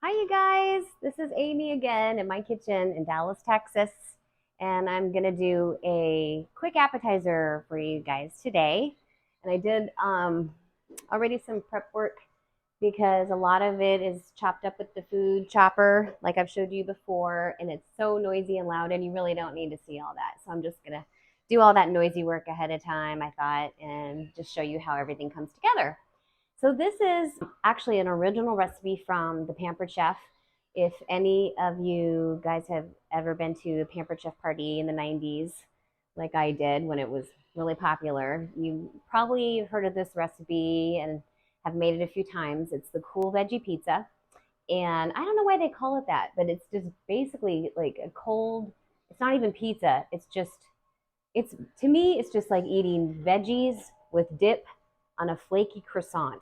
Hi, you guys. This is Amy again in my kitchen in Dallas, Texas. And I'm going to do a quick appetizer for you guys today. And I did already some prep work because a lot of it is chopped up with the food chopper, like I've showed you before. And it's so noisy and loud, and you really don't need to see all that. So I'm just going to do all that noisy work ahead of time, I thought, and just show you how everything comes together. So this is actually an original recipe from the Pampered Chef. If any of you guys have ever been to a Pampered Chef party in the 90s, like I did when it was really popular, you probably heard of this recipe and have made it a few times. It's the cool veggie pizza. And I don't know why they call it that, but it's just basically like a cold, it's not even pizza. It's to me, it's just like eating veggies with dip on a flaky croissant.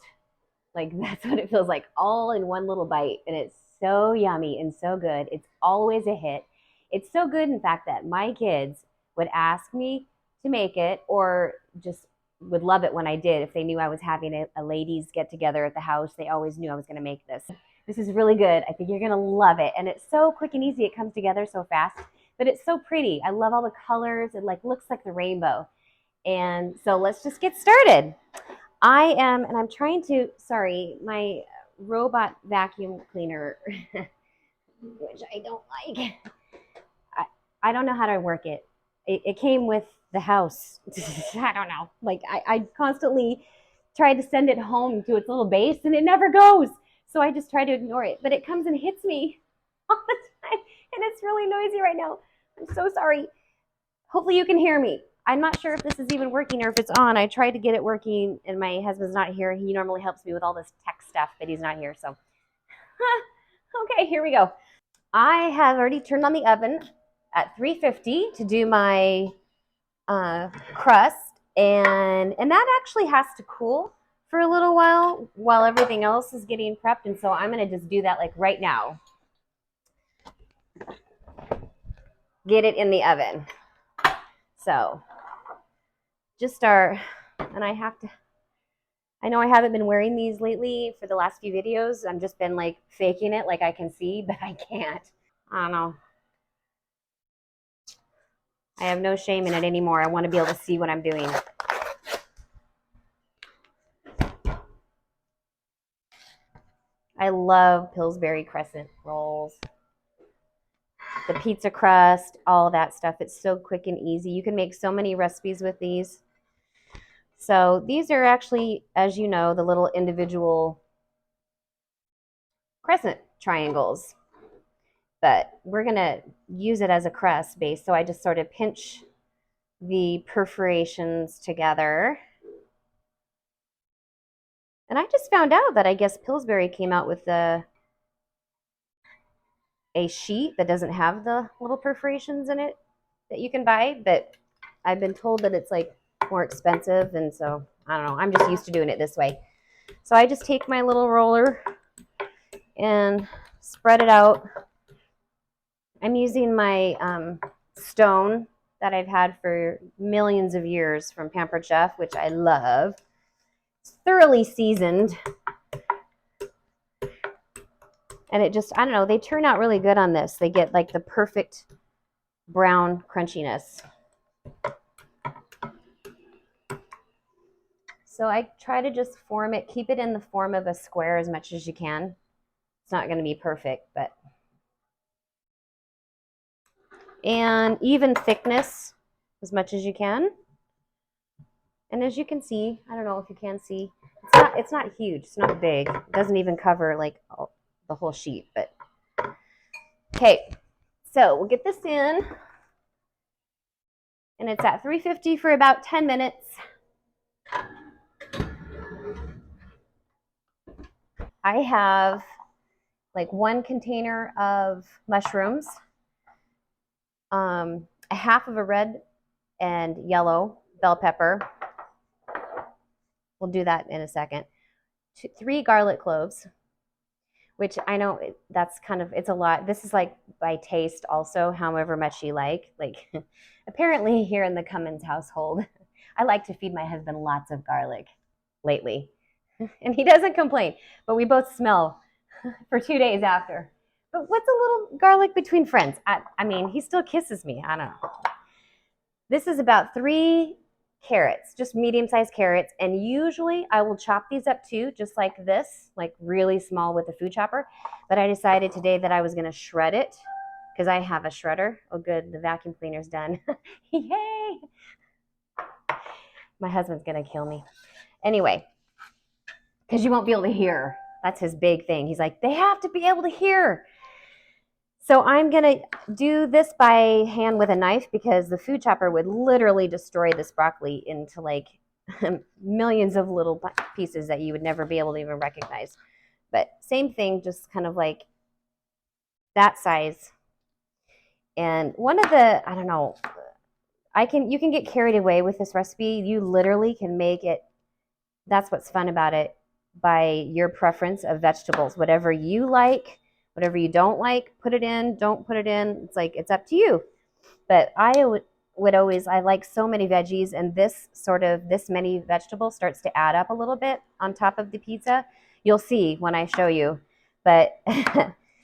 Like that's what it feels like, all in one little bite. And it's so yummy and so good. It's always a hit. It's so good, in fact, that my kids would ask me to make it or just would love it when I did. If they knew I was having a ladies get together at the house, they always knew I was going to make this. This is really good. I think you're going to love it. And it's so quick and easy. It comes together so fast, but it's so pretty. I love all the colors. It like looks like the rainbow. And so let's just get started. And I'm trying to, sorry, my robot vacuum cleaner, which I don't like. I, I don't know how to work it. It came with the house. I don't know. Like, I constantly try to send it home to its little base and it never goes. So I just try to ignore it. But it comes and hits me all the time. And it's really noisy right now. I'm so sorry. Hopefully you can hear me. I'm not sure if this is even working or if it's on. I tried to get it working and my husband's not here. He normally helps me with all this tech stuff, but he's not here. So, okay, here we go. I have already turned on the oven at 350 to do my crust, and that actually has to cool for a little while everything else is getting prepped. And so I'm going to just do that like right now. Get it in the oven. So just start, and I know I haven't been wearing these lately for the last few videos. I've just been like faking it like I can see, but I can't. I don't know. I have no shame in it anymore. I want to be able to see what I'm doing. I love Pillsbury crescent rolls. The pizza crust, all that stuff. It's so quick and easy. You can make so many recipes with these. So these are actually, as you know, the little individual crescent triangles. But we're going to use it as a crust base. So I just sort of pinch the perforations together. And I just found out that I guess Pillsbury came out with a sheet that doesn't have the little perforations in it that you can buy. But I've been told that it's like more expensive. And so I don't know. I'm just used to doing it this way. So I just take my little roller and spread it out. I'm using my stone that I've had for millions of years from Pampered Chef, which I love. It's thoroughly seasoned. And it just, I don't know, they turn out really good on this. They get like the perfect brown crunchiness. So I try to just form it, keep it in the form of a square as much as you can. It's not going to be perfect, but. And even thickness as much as you can. And as you can see, I don't know if you can see, it's not huge, it's not big. It doesn't even cover like the whole sheet, but okay. So we'll get this in, and it's at 350 for about 10 minutes. I have like 1 container of mushrooms, a half of a red and yellow bell pepper. We'll do that in a second. 3 garlic cloves, which I know that's kind of, it's a lot. This is like by taste also, however much you like. Like apparently here in the Cummins household, I like to feed my husband lots of garlic lately. And he doesn't complain, but we both smell for 2 days after. But what's a little garlic between friends? I mean, he still kisses me. I don't know. This is about 3 carrots, just medium-sized carrots. And usually I will chop these up too, just like this, like really small with a food chopper. But I decided today that I was going to shred it because I have a shredder. Oh, good. The vacuum cleaner's done. Yay. My husband's going to kill me. Anyway, because you won't be able to hear. That's his big thing. He's like, they have to be able to hear. So I'm going to do this by hand with a knife because the food chopper would literally destroy this broccoli into like millions of little pieces that you would never be able to even recognize. But same thing, just kind of like that size. And one of the, I don't know, you can get carried away with this recipe. You literally can make it, that's what's fun about it, by your preference of vegetables. Whatever you like, whatever you don't like, put it in, don't put it in. It's like, it's up to you. But I would always, I like so many veggies, and this many vegetables starts to add up a little bit on top of the pizza. You'll see when I show you. But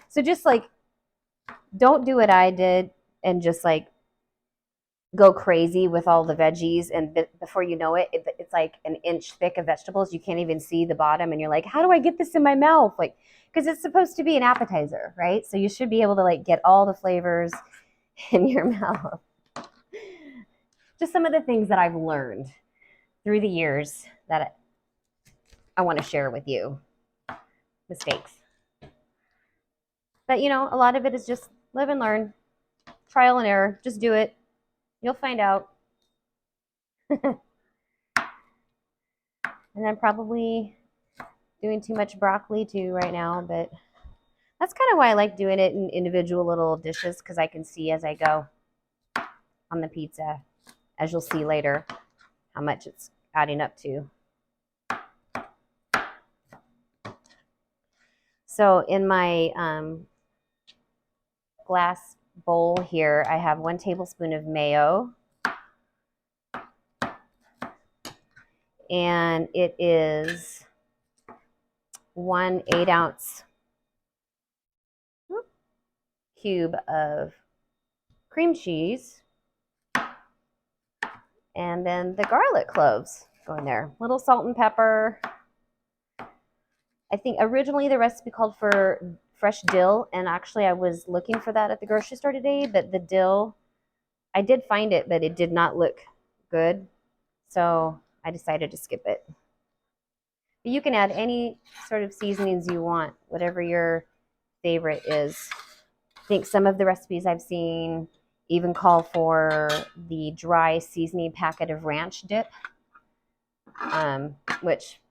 so just like, don't do what I did and just like go crazy with all the veggies, and before you know it, it's like an inch thick of vegetables. You can't even see the bottom, and you're like, how do I get this in my mouth? Like, because it's supposed to be an appetizer, right? So you should be able to like get all the flavors in your mouth. Just some of the things that I've learned through the years that I want to share with you. Mistakes. But you know, a lot of it is just live and learn, trial and error. Just do it. You'll find out. And I'm probably doing too much broccoli too right now, but that's kind of why I like doing it in individual little dishes, because I can see as I go on the pizza, as you'll see later, how much it's adding up to. So in my glass bowl here, I have 1 tablespoon of mayo. And it is 1 8-ounce cube of cream cheese. And then the garlic cloves go in there. Little salt and pepper. I think originally the recipe called for fresh dill, and actually I was looking for that at the grocery store today, but the dill, I did find it, but it did not look good. So I decided to skip it. But you can add any sort of seasonings you want, whatever your favorite is. I think some of the recipes I've seen even call for the dry seasoning packet of ranch dip, which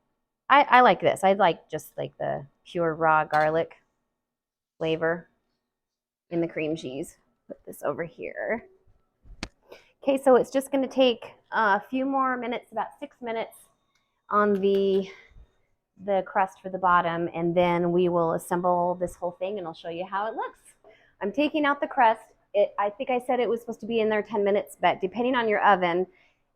I like this. I like just like the pure raw garlic flavor in the cream cheese. Put this over here. Okay, so it's just going to take a few more minutes, about 6 minutes on the crust for the bottom, and then we will assemble this whole thing and I'll show you how it looks. I'm taking out the crust. I think I said it was supposed to be in there 10 minutes, but depending on your oven,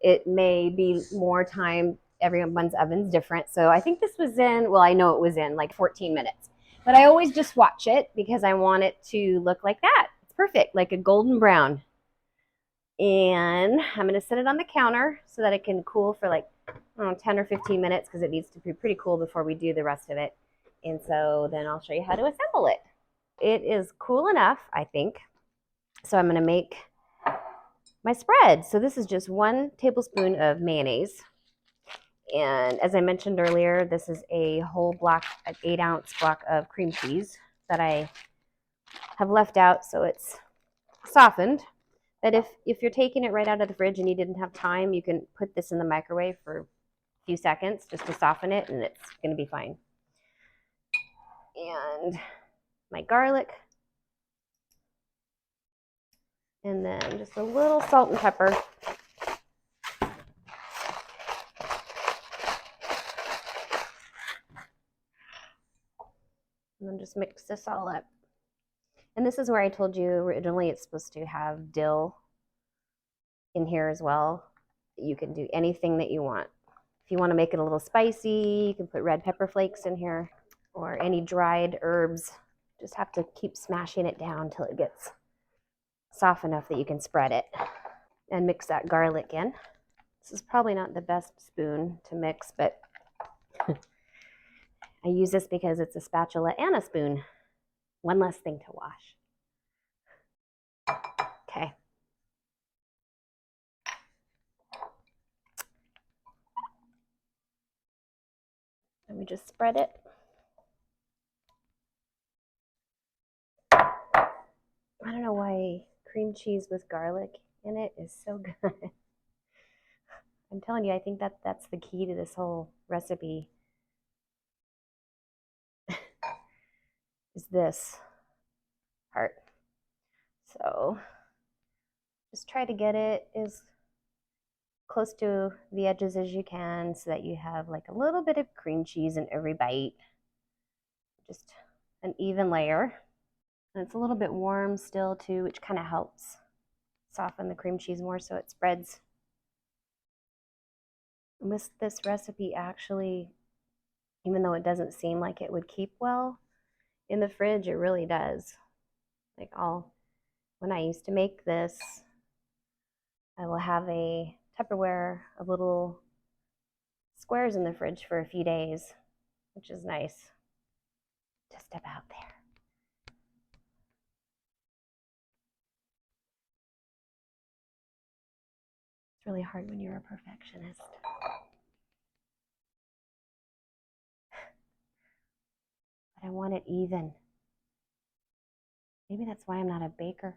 it may be more time. Everyone's oven's different. So I think this was in, well, I know it was in like 14 minutes. But I always just watch it because I want it to look like that. It's perfect, like a golden brown. And I'm going to set it on the counter so that it can cool for like 10 or 15 minutes, because it needs to be pretty cool before we do the rest of it. And so then I'll show you how to assemble it. It is cool enough, I think. So I'm going to make my spread. So this is just 1 tablespoon of mayonnaise. And as I mentioned earlier, this is a whole block, an 8-ounce block of cream cheese that I have left out so it's softened. But if you're taking it right out of the fridge and you didn't have time, you can put this in the microwave for a few seconds just to soften it, and it's going to be fine. And my garlic. And then just a little salt and pepper. And then just mix this all up. And this is where I told you originally it's supposed to have dill in here as well. You can do anything that you want. If you want to make it a little spicy, you can put red pepper flakes in here. or any dried herbs. Just have to keep smashing it down until it gets soft enough that you can spread it. And mix that garlic in. This is probably not the best spoon to mix, but I use this because it's a spatula and a spoon. One less thing to wash. Okay. Let me just spread it. I don't know why cream cheese with garlic in it is so good. I'm telling you, I think that's the key to this whole recipe. Is this part. So just try to get it as close to the edges as you can so that you have like a little bit of cream cheese in every bite. Just an even layer. And it's a little bit warm still too, which kind of helps soften the cream cheese more so it spreads. And this recipe actually, even though it doesn't seem like it would keep well in the fridge, it really does. Like when I used to make this, I will have a Tupperware of little squares in the fridge for a few days, which is nice. Just about there. It's really hard when you're a perfectionist. But I want it even. Maybe that's why I'm not a baker.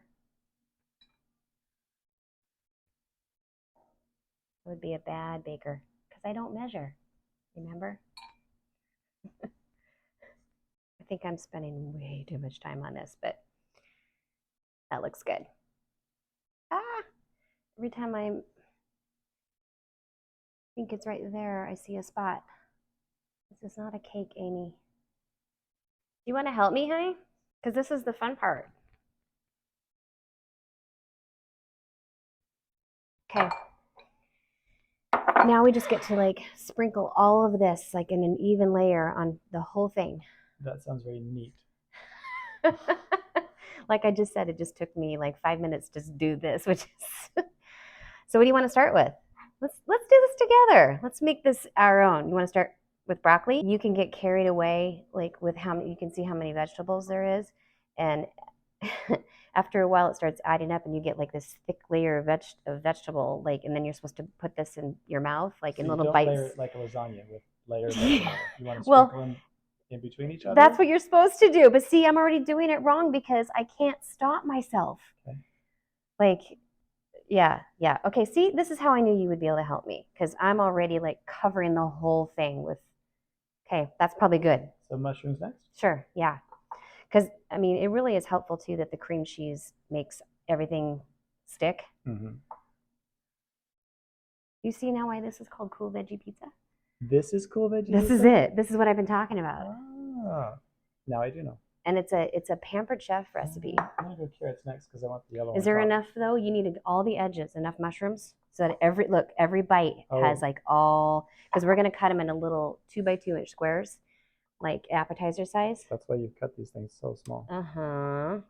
I would be a bad baker because I don't measure, remember? I think I'm spending way too much time on this, but that looks good. Every time I think it's right there, I see a spot. This is not a cake, Amy. Do you want to help me, honey? Because this is the fun part. Okay. Now we just get to like sprinkle all of this like in an even layer on the whole thing. That sounds very neat. Like I just said, it just took me like 5 minutes to do this, which is so what do you want to start with? Let's do this together. Let's make this our own. You want to start with broccoli? You can get carried away like with how many, you can see how many vegetables there is, and after a while it starts adding up and you get like this thick layer of vegetable, like, and then you're supposed to put this in your mouth like So in you little don't bites. layer it like a lasagna with layers of vegetable. You want to Well, sprinkle them in between each other? That's what you're supposed to do. But see, I'm already doing it wrong because I can't stop myself. Okay. Like, yeah. Okay, see, this is how I knew you would be able to help me because I'm already like covering the whole thing with, okay, that's probably good. So mushrooms next? Sure, yeah. Because, I mean, it really is helpful too that the cream cheese makes everything stick. Mm-hmm. You see now why this is called cool veggie pizza? This is cool veggie This pizza? is it. This is what I've been talking about. Ah, now I do know. And it's a pampered chef recipe. I'm gonna go carrots next because I want the yellow. Is there enough though? You need all the edges, enough mushrooms, so that every bite has like all, because we're gonna cut them into little 2 by 2 inch squares, like appetizer size. That's why you've cut these things so small.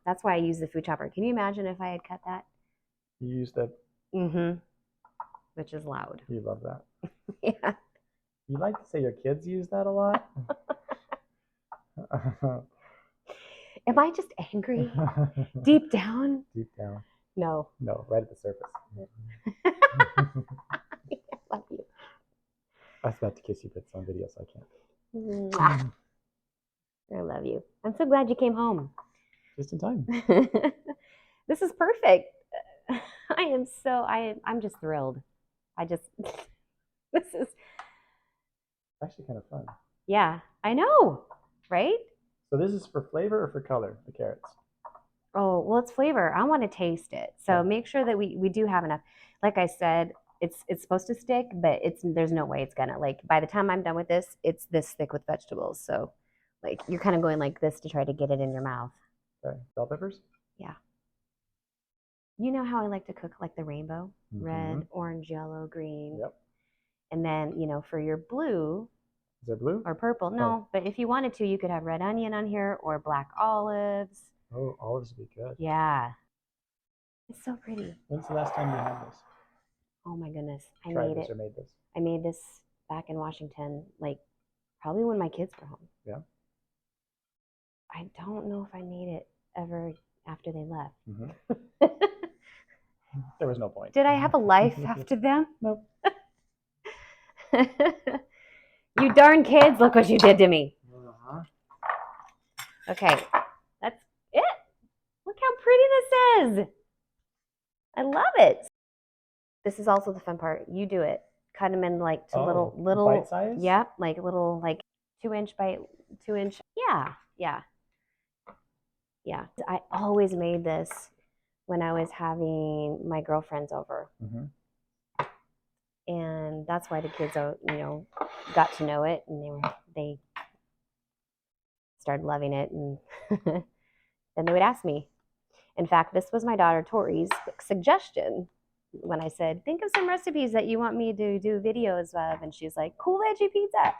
That's why I use the food chopper. Can you imagine if I had cut that? You use that. Which is loud. You love that. Yeah. You like to say your kids use that a lot. Am I just angry? Deep down? Deep down. No. No, right at the surface. I love you. I was about to kiss you, but it's on video, so I can't. Mwah. I love you. I'm so glad you came home. Just in time. This is perfect. I'm just thrilled. This is actually kind of fun. Yeah, I know, right? So this is for flavor or for color, the carrots? Oh, well, it's flavor. I want to taste it. So make sure that we do have enough. Like I said, it's supposed to stick, but there's no way it's gonna, like, by the time I'm done with this, it's this thick with vegetables. So like you're kind of going like this to try to get it in your mouth. Okay. Bell peppers? Yeah. You know how I like to cook like the rainbow? Red, orange, yellow, green. Yep. And then, for your blue, Is there blue? Or purple. No, but if you wanted to, you could have red onion on here or black olives. Oh, olives would be good. Yeah. It's so pretty. When's the last time you had this? Oh my goodness. I Tried made this it. or made this? I made this back in Washington, like probably when my kids were home. Yeah. I don't know if I made it ever after they left. There was no point. Did I have a life after them? Nope. You darn kids, look what you did to me. Okay, that's it. Look how pretty this is. I love it. This is also the fun part. You do it. Cut them in like to little bite size? Yeah, like little 2-inch by 2-inch. Yeah. I always made this when I was having my girlfriends over. And that's why the kids, got to know it, and they started loving it, and then they would ask me. In fact, this was my daughter Tori's suggestion when I said, think of some recipes that you want me to do videos of, and she's like, cool veggie pizza.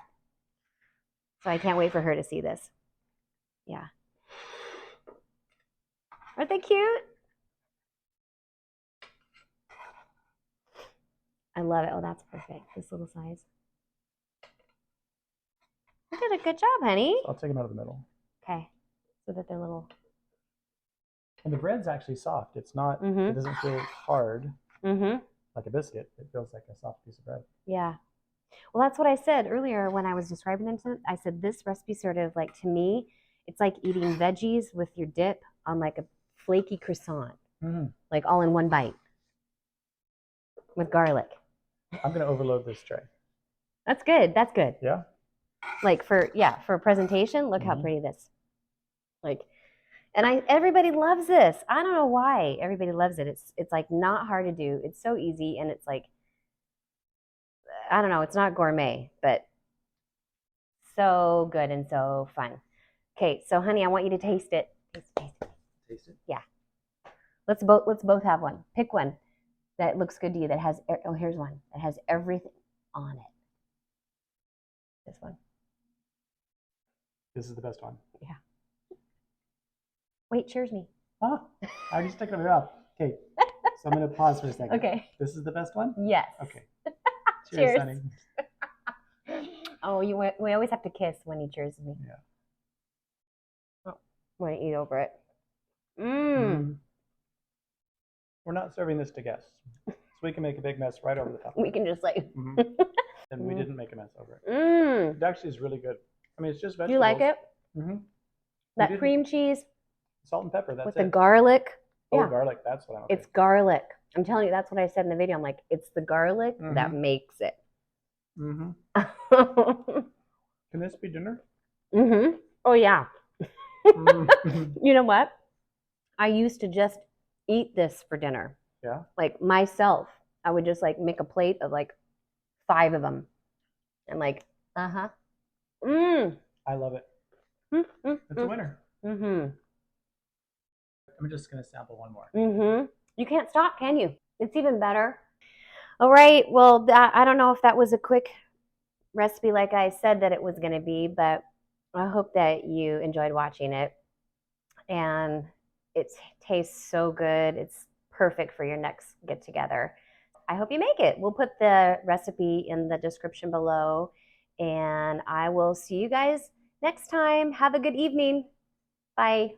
So I can't wait for her to see this. Yeah. Aren't they cute? I love it. Oh, that's perfect. This little size. You did a good job, honey. I'll take them out of the middle. Okay. So that they're little. And the bread's actually soft. It's not, it doesn't feel hard like a biscuit. It feels like a soft piece of bread. Yeah. Well, that's what I said earlier when I was describing it. I said this recipe sort of like, to me, it's like eating veggies with your dip on like a flaky croissant, like all in one bite with garlic. I'm going to overload this tray. That's good. That's good. Yeah. Like for a presentation, look how pretty this. Like, and everybody loves this. I don't know why everybody loves it. It's like not hard to do. It's so easy, and it's like, I don't know, it's not gourmet, but so good and so fun. Okay, so honey, I want you to taste it. Taste it? Yeah. Let's both have one. Pick one that looks good to you that has, oh, here's one that has everything on it. This one. This is the best one. Yeah. Wait, cheers me. I already stuck it in my mouth. Okay, so I'm going to pause for a second. Okay. This is the best one? Yes. Okay. Cheers. Honey. Oh, we always have to kiss when he cheers me. Yeah. Oh, want to eat over it. We're not serving this to guests, so we can make a big mess right over the top. We can just like. And we didn't make a mess over it. It actually is really good. I mean, it's just vegetables. Do you like it? That cream cheese. Salt and pepper, that's with it. the garlic. Oh, garlic, that's what I'm okay. It's garlic. I'm telling you, that's what I said in the video. I'm like, it's the garlic that makes it. Can this be dinner? Oh, yeah. You know what? I used to just eat this for dinner. Yeah? Like myself. I would just like make a plate of like 5 of them. And like, I love it. It's a winner. I'm just going to sample one more. You can't stop, can you? It's even better. All right. Well, I don't know if that was a quick recipe like I said that it was going to be, but I hope that you enjoyed watching it. And it tastes so good. It's perfect for your next get-together. I hope you make it. We'll put the recipe in the description below. And I will see you guys next time. Have a good evening. Bye.